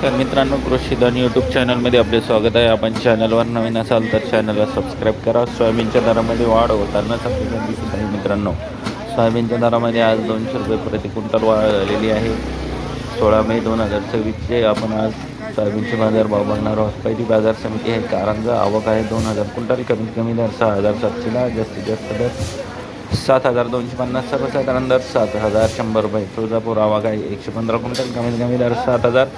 नमस्कार मित्रांनो, कृषी धन यूट्यूब चॅनलमध्ये आपले स्वागत आहे. आपण चॅनलवर नवीन असाल तर चॅनलला सबस्क्राईब करा. सोयाबीनच्या दरामध्ये वाढ होताना आपल्याला दिसत आहे. मित्रांनो, सोयाबीनच्या दरामध्ये आज 200 रुपये प्रति क्विंटल वाढ झालेली आहे. 16 मे 2026चे आपण आज सोयाबीनचे बाजारभाव बघणार आहोत. पहिली बाजार समिती आहे कारंजा. आवक आहे 2000 क्विंटल. कमीत कमी दर 6700ला, जास्तीत जास्त दर 7250. सर्वसाधारण दर 7100 रुपये. तुळजापूर आवक आहे 115 क्विंटल. कमीत कमी दर 7000,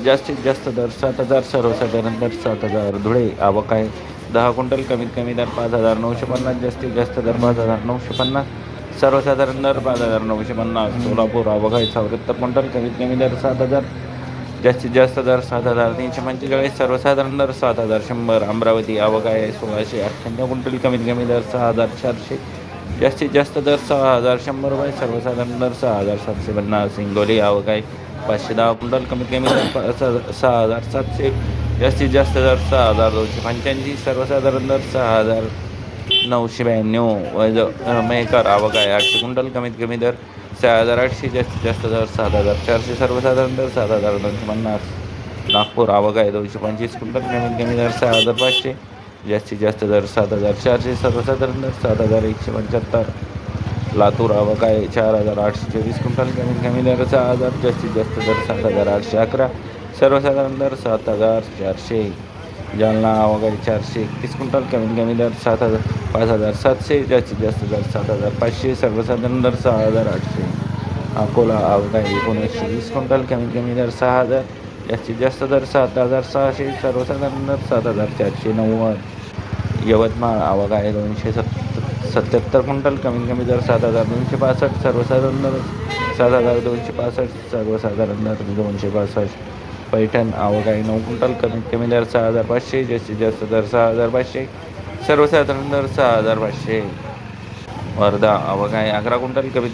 जास्तीत जास्त दर 7000. सर्वसाधारण दर 7000. धुळे आवक आहे 10 क्विंटल. कमीत कमी दर 5950, जास्तीत जास्त दर 5950. सर्वसाधारण दर 5950. सोलापूर आवक आहे 74 क्विंटल. कमीत कमी दर 7000, जास्तीत जास्त दर 7345. सर्वसाधारण दर 7100. अमरावती आवक आहे 1698 क्विंटल. कमीत कमी दर 6400, जास्तीत जास्त दर 6100 रुपये. सर्वसाधारण दर 6750. हिंगोली आवक आहे 510 क्विंटल. कमीत कमी दर 6700, जास्तीत जास्त दर 6285. सर्वसाधारण दर 6992. मेहकर आवक आहे 800 क्विंटल. कमीत कमी दर 6800, जास्तीत जास्त दर 7400. सर्वसाधारण दर 7250. नागपूर आवक आहे 225 क्विंटल. कमीत कमी दर 6500, जास्तीत जास्त दर 7400. सर्वसाधारण दर 7175. लातूर आवक आहे 4824 क्विंटल. कमीत कमी दर 6000, जास्तीत जास्त दर 7811. सर्वसाधारण दर 7400. जालना आवक आहे 431 क्विंटल. कमीत कमी दर 5700, जास्तीत जास्त दर 7500. सर्वसाधारण दर 6800. अकोला आवक आहे 1920 क्विंटल. कमीत कमी दर 6000, जास्तीत जास्त दर 7600. सर्वसाधारण दर 7490. यवतमाळ आवक आहे 277 क्विंटल. कमीत कमी दर 7265. सर्वसाधारण दर 7265. सर्वसाधारण दर 265. पैठण आवक आहे 9 क्विंटल. कमीत कमी दर 6500, जास्तीत जास्त दर 6500. सर्वसाधारण दर 6500. वर्धा आवक आहे 11 क्विंटल. कमीत